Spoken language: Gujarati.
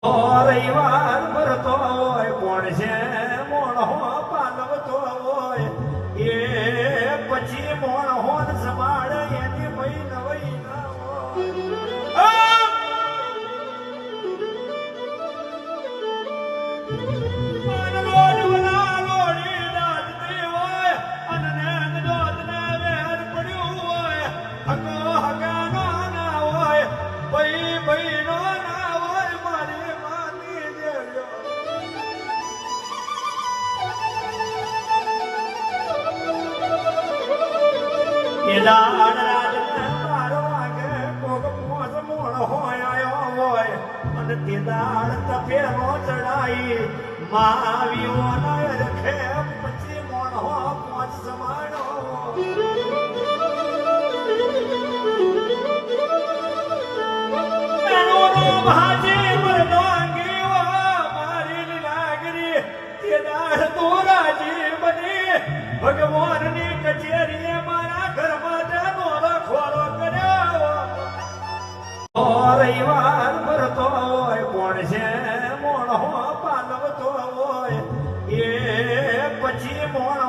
રવિવાર ભરતો હોય કોણ છે મોણો પાલવતો હોય એ પછી મોણો સંભાળ એની મહી નવઈ ના લાડ રાજ મારો વાગે કોક મોસ મોણ હોય આયો હોય અને તે દાડ તપેલો ચડાઈ માવીઓ ના રખે પછી મોણ હો પોચ સમાડો એનો ભાજી મરદાંગી મારી લાગરી તે દાડ તો રાજી બની ભગવાનની કચેરીએ મારા ઘરમાં રવિવાર ભરતો હોય કોણ છે મોણો પાલવતો હોય એ પછી મોણો